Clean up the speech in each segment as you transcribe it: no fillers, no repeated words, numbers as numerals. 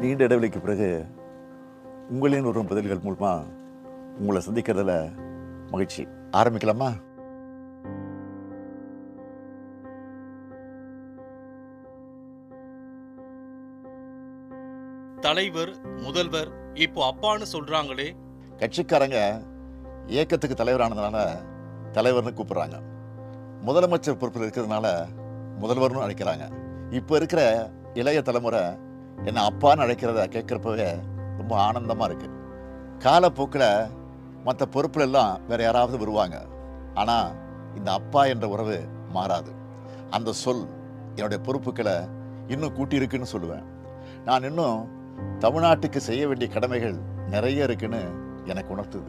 நீண்ட இடைவெளிக்கு பிறகு உங்களின் ஒரு பதில்கள் மூலமா உங்களை சந்திக்கிறதுல மகிழ்ச்சி. ஆரம்பிக்கலாமா? தலைவர், முதல்வர், இப்போ அப்பான்னு சொல்றாங்களே. கட்சிக்காரங்க இயக்கத்துக்கு தலைவரானதுனால தலைவர்னு கூப்பிடுறாங்க. முதலமைச்சர் பொறுப்பில் இருக்கிறதுனால முதல்வர்னு அழைக்கிறாங்க. இப்போ இருக்கிற இளைய தலைமுறை என்னை அப்பான்னு அழைக்கிறத கேட்குறப்பவே ரொம்ப ஆனந்தமாக இருக்குது. காலப்போக்கில் மற்ற பொறுப்புல எல்லாம் வேற யாராவது வருவாங்க. ஆனால் இந்த அப்பா என்ற உறவு மாறாது. அந்த சொல் என்னுடைய பொறுப்புகளை இன்னும் கூட்டியிருக்குன்னு சொல்லுவேன். நான் இன்னும் தமிழ்நாட்டுக்கு செய்ய வேண்டிய கடமைகள் நிறைய இருக்குன்னு எனக்கு உணர்த்துது.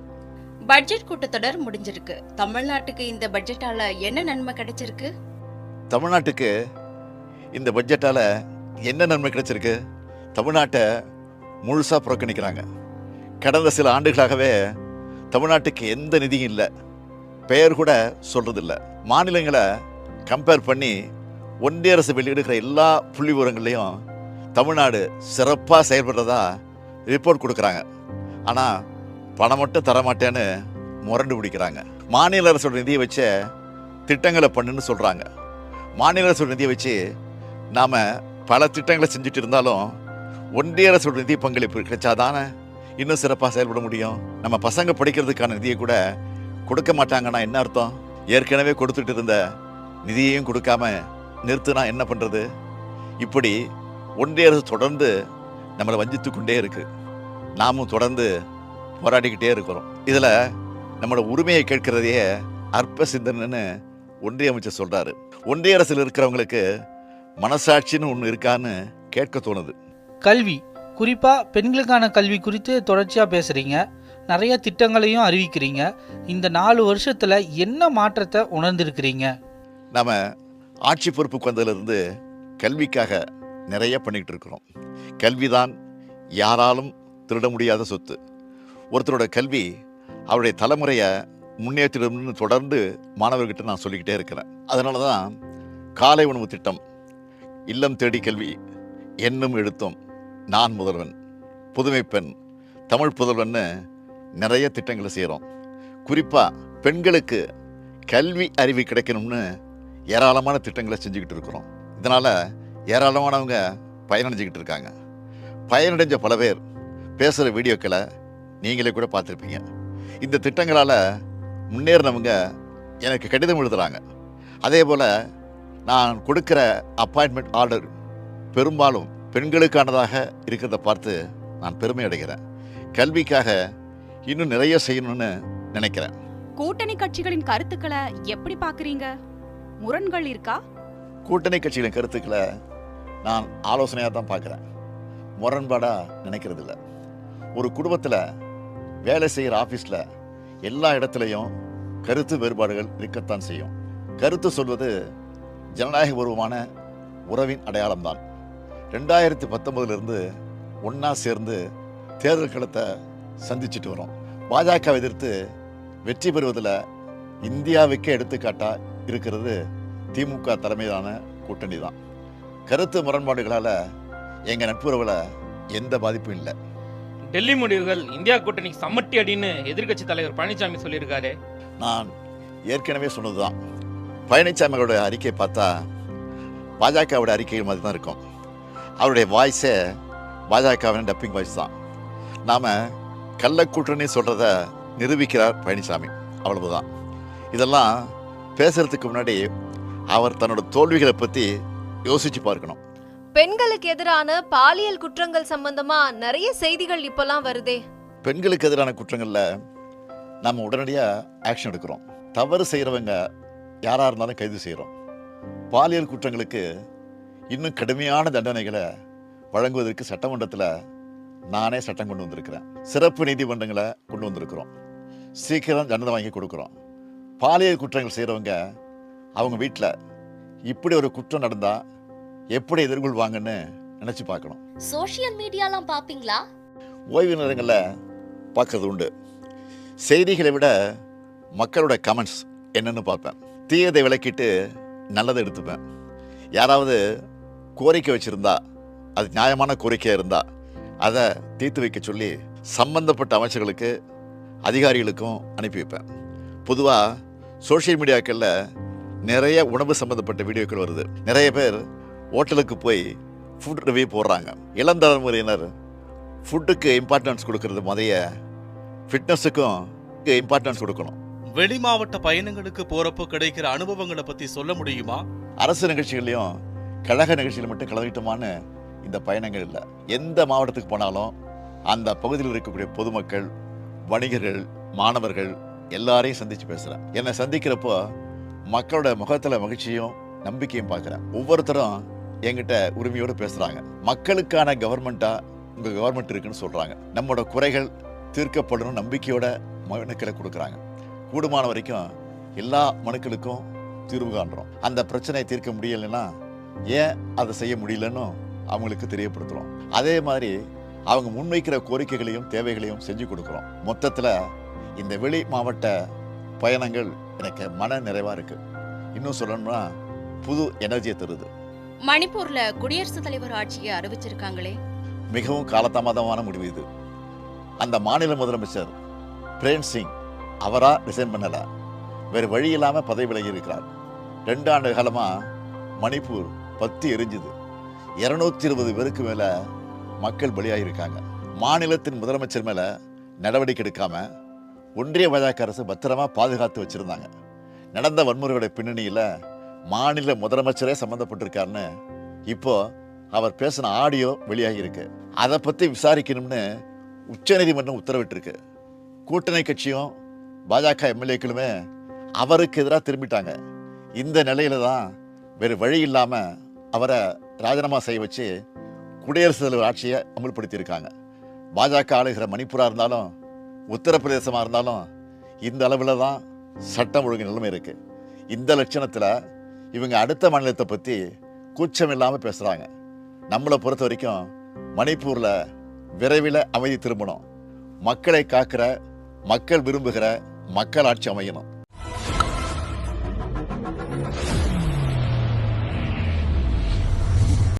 பட்ஜெட் கூட்டத்தொடர் முடிஞ்சிருக்கு. தமிழ்நாட்டுக்கு இந்த பட்ஜெட்டால என்ன நன்மை கிடைச்சிருக்கு? தமிழ்நாட்டுக்கு இந்த பட்ஜெட்டால என்ன நன்மை கிடைச்சிருக்கு? தமிழ்நாட்டை முழுசா புறக்கணிக்கிறாங்க. கடந்த சில ஆண்டுகளாகவே தமிழ்நாட்டுக்கு எந்த நிதியும் இல்லை, பெயர் கூட சொல்றதில்லை. மாநிலங்களை கம்பேர் பண்ணி ஒன்றிய அரசு வெளியிடுகிற எல்லா புள்ளி விவரங்களையும் தமிழ்நாடு சிறப்பாக செயல்படுறதா ரிப்போர்ட் கொடுக்குறாங்க. ஆனால் பணம் மட்டும் தரமாட்டேன்னு முரண்டு பிடிக்கிறாங்க. மாநில அரசோட நிதியை வச்ச திட்டங்களை பண்ணுன்னு சொல்கிறாங்க. மாநில அரசோட நிதியை வச்சு நாம் பல திட்டங்களை செஞ்சுட்டு இருந்தாலும் ஒன்றிய அரசோட நிதி பங்களிப்பு கிடைச்சாதானே இன்னும் சிறப்பாக செயல்பட முடியும். நம்ம பசங்க படிக்கிறதுக்கான நிதியை கூட கொடுக்க மாட்டாங்கன்னா என்ன அர்த்தம்? ஏற்கனவே கொடுத்துட்டு இருந்த நிதியையும் கொடுக்காம நிறுத்தினா என்ன பண்ணுறது? இப்படி ஒன்றிய அரசு தொடர்ந்து நம்மளை வஞ்சித்து கொண்டே இருக்கு. நாமும் தொடர்ந்து போராடிக்கிட்டே இருக்கிறோம். இதில் நம்மளோட உரிமையை கேட்கிறதையே அற்ப சிந்தனைன்னு ஒன்றிய அமைச்சர் சொல்கிறாரு. ஒன்றிய அரசில் இருக்கிறவங்களுக்கு மனசாட்சின்னு ஒன்று இருக்கான்னு கேட்க தோணுது. கல்வி, குறிப்பாக பெண்களுக்கான கல்வி குறித்து தொடர்ச்சியாக பேசுகிறீங்க, நிறைய திட்டங்களையும் அறிவிக்கிறீங்க. இந்த 4 வருஷத்தில் என்ன மாற்றத்தை உணர்ந்திருக்கிறீங்க? நாம் ஆட்சி பொறுப்புக்கு வந்ததுலேருந்து கல்விக்காக நிறைய பண்ணிக்கிட்டு இருக்கிறோம். கல்விதான் யாராலும் திருட முடியாத சொத்து. ஒருத்தரோட கல்வி அவருடைய தலைமுறையை முன்னேற்றிடும்னு தொடர்ந்து மாணவர்கிட்ட நான் சொல்லிக்கிட்டே இருக்கிறேன். அதனால தான் காலை உணவு திட்டம், இல்லம் தேடி கல்வி, எண்ணும் எழுத்தும், நான் முதல்வன், புதுமை பெண், தமிழ் புதல்வன்னு நிறைய திட்டங்களை செய்கிறோம். குறிப்பாக பெண்களுக்கு கல்வி அறிவு கிடைக்கணும்னு ஏராளமான திட்டங்களை செஞ்சுக்கிட்டு இருக்கிறோம். இதனால் ஏராளமானவங்க பயனடைஞ்சிக்கிட்டு இருக்காங்க. பயனடைஞ்ச பல பேர் பேசுகிற வீடியோக்களை நீங்களே கூட பார்த்துருப்பீங்க. இந்த திட்டங்களால் முன்னேறினவங்க எனக்கு கடிதம் எழுதுகிறாங்க. அதே போல் நான் கொடுக்குற அப்பாயின்மெண்ட் ஆர்டர் பெரும்பாலும் பெண்களுக்கானதாக இருக்கிறத பார்த்து நான் பெருமை அடைகிறேன். கல்விக்காக இன்னும் நிறைய செய்யணும்னு நினைக்கிறேன். கூட்டணி கட்சிகளின் கருத்துக்களை எப்படி பார்க்குறீங்க? முரண்கள் இருக்கா? கூட்டணி கட்சிகளின் கருத்துக்களை நான் ஆலோசனையாக தான் பார்க்குறேன், முரண்பாடாக நினைக்கிறது இல்லை. ஒரு குடும்பத்தில் வேலை செய்கிற ஆஃபீஸில் எல்லா இடத்துலையும் கருத்து வேறுபாடுகள் இருக்கத்தான் செய்யும். கருத்து சொல்வது ஜனநாயக பூர்வமான உறவின் அடையாளம்தான். 2019 ஒன்றா சேர்ந்து தேர்தல் களத்தை சந்திச்சுட்டு வரோம். பாஜக எதிர்த்து வெற்றி பெறுவதில் இந்தியாவுக்கே எடுத்துக்காட்டாக இருக்கிறது திமுக தலைமையிலான கூட்டணி தான். கருத்து முரண்பாடுகளால் எங்கள் நட்புறவில் எந்த பாதிப்பும் இல்லை. டெல்லி முடிவுகள் இந்தியா கூட்டணிக்கு சம்மட்டி அடின்னு எதிர்க்கட்சி தலைவர் பழனிசாமி சொல்லியிருக்காரு. நான் ஏற்கனவே சொன்னது தான். பழனிசாமியோட அறிக்கையை பார்த்தா பாஜகவோட அறிக்கைகள் மாதிரி தான் இருக்கும். அவருடைய வாய்ஸே பாஜகவின் டப்பிங் வாய்ஸ் தான். நாம் கள்ளக்கூட்டணி சொல்கிறத நிரூபிக்கிறார் பழனிசாமி, அவ்வளவுதான். இதெல்லாம் பேசுறதுக்கு முன்னாடி அவர் தன்னோட தோல்விகளை பற்றி யோசிச்சு பார்க்கணும். பெண்களுக்கு எதிரான பாலியல் குற்றங்கள் சம்பந்தமா நிறைய செய்திகள் இப்பெல்லாம் வருதே. பெண்களுக்கு எதிரான குற்றங்களில் நம்ம உடனடியாக ஆக்ஷன் எடுக்கிறோம். தவறு செய்கிறவங்க யாராக இருந்தாலும் கைது செய்கிறோம். பாலியல் குற்றங்களுக்கு இன்னும் கடுமையான தண்டனைகளை வழங்குவதற்கு சட்டமன்றத்தில் நானே சட்டம் கொண்டு வந்திருக்கிறேன். சிறப்பு நீதிமன்றங்களை கொண்டு வந்திருக்கிறோம். சீக்கிரம் தண்டனை வாங்கி கொடுக்குறோம். பாலியல் குற்றங்கள் செய்கிறவங்க அவங்க வீட்டில் இப்படி ஒரு குற்றம் நடந்தால் எப்படி எதிர்கொள்வாங்கன்னு நினச்சி பார்க்கணும். சோஷியல் மீடியாலாம் பார்ப்பீங்களா? ஓய்வு நேரங்களில் பார்க்கறது உண்டு. செய்திகளை விட மக்களோட கமெண்ட்ஸ் என்னன்னு பார்ப்பேன். தீயதை விளக்கிட்டு நல்லதை எடுத்துப்பேன். யாராவது கோரிக்கை வச்சுருந்தா, அது நியாயமான கோரிக்கையாக இருந்தால் அதை தீர்த்து வைக்க சொல்லி சம்பந்தப்பட்ட அமைச்சர்களுக்கு அதிகாரிகளுக்கும் அனுப்பி வைப்பேன். பொதுவாக சோஷியல் மீடியாக்களில் நிறைய உணவு சம்மந்தப்பட்ட வீடியோக்கள் வருது. நிறைய பேர் ஹோட்டலுக்கு போய் ஃபுட் ரிவ்யூ போடுறாங்க. இளம் தலைமுறையினர் ஃபுட்டுக்கு இம்பார்ட்டன்ஸ் கொடுக்கறது மாதிரிய ஃபிட்னஸுக்கும் இம்பார்ட்டன்ஸ் கொடுக்கணும். வெளி மாவட்ட பயணங்களுக்கு போறப்போ கிடைக்கிற அனுபவங்களை பத்தி சொல்ல முடியுமா? அரசு நிகழ்ச்சிகளையும் கழக நிகழ்ச்சிகள் மட்டும் கலந்துக்கிட்டோமான்னு இந்த பயணங்கள் இல்லை. எந்த மாவட்டத்துக்கு போனாலும் அந்த பகுதியில் இருக்கக்கூடிய பொதுமக்கள், வணிகர்கள், மாணவர்கள் எல்லாரையும் சந்தித்து பேசுகிறேன். என்னை சந்திக்கிறப்போ மக்களோட முகத்தில் மகிழ்ச்சியும் நம்பிக்கையும் பார்க்குறேன். ஒவ்வொருத்தரும் என்கிட்ட உரிமையோடு பேசுகிறாங்க. மக்களுக்கான கவர்மெண்ட்டாக உங்கள் கவர்மெண்ட் இருக்குன்னு சொல்கிறாங்க. நம்மளோட குறைகள் தீர்க்கப்படணும் நம்பிக்கையோட மனுக்களை கொடுக்குறாங்க. கூடுமான வரைக்கும் எல்லா மனுக்களுக்கும் தீர்வு காண்றோம். அந்த பிரச்சனையை தீர்க்க முடியலைன்னா ஏன் அதை செய்ய முடியலன்னு அவங்களுக்கு தெரியப்படுத்துகிறோம். அதே மாதிரி அவங்க முன்வைக்கிற கோரிக்கைகளையும் தேவைகளையும் செஞ்சு கொடுக்குறோம். மொத்தத்தில் இந்த வெளி மாவட்ட பயணங்கள் எனக்கு மன நிறைவாக இருக்குது. இன்னும் சொல்லணும்னா புது எனர்ஜியை தருது. மணிப்பூர்ல குடியரசுத் தலைவர் ஆட்சியை அறிவிச்சிருக்காங்களே, மிகவும் காலதாமதமான முடிவு இது. அந்த மாநில முதலமைச்சர் பிரேம் சிங் அவராக ரிசைன் பண்ணலை, வேறு வழி இல்லாமல் பதவி விலகி இருக்கிறார். 2 ஆண்டு காலமாக மணிப்பூர் பத்தி எரிஞ்சுது. 220 பேருக்கு மேலே மக்கள் பலியாகியிருக்காங்க. மாநிலத்தின் முதலமைச்சர் மேலே நடவடிக்கை எடுக்காம ஒன்றிய பாஜக அரசு பத்திரமா பாதுகாத்து வச்சுருந்தாங்க. நடந்த வன்முறையோட பின்னணியில் மாநில முதலமைச்சரே சம்மந்தப்பட்டிருக்காருன்னு இப்போ அவர் பேசின ஆடியோ வெளியாகி இருக்கு. அதை பற்றி விசாரிக்கணும்னு உச்சநீதிமன்றம் உத்தரவிட்டிருக்கு. கூட்டணி கட்சியும் பாஜக எம்எல்ஏக்களுமே அவருக்கு எதிராக திரும்பிட்டாங்க. இந்த நிலையில தான் வேறு வழி இல்லாமல் அவரை ராஜினாமா செய்ய வச்சு குடியரசுத் தலைவர் ஆட்சியை அமல்படுத்தியிருக்காங்க. பாஜக ஆளுகிற மணிப்பூராக இருந்தாலும் உத்தரப்பிரதேசமாக இருந்தாலும் இந்த அளவில் தான் சட்டம் ஒழுங்கு நிலைமை இருக்குது. இந்த லட்சணத்தில் இவங்க அடுத்த மாநிலத்தை பற்றி கூச்சம் இல்லாமல் பேசுகிறாங்க. நம்மளை பொறுத்த வரைக்கும் மணிப்பூரில் விரைவில் அமைதி திரும்பணும். மக்களை காக்கிற, மக்கள் விரும்புகிற மக்கள் ஆட்சி அமையணும்.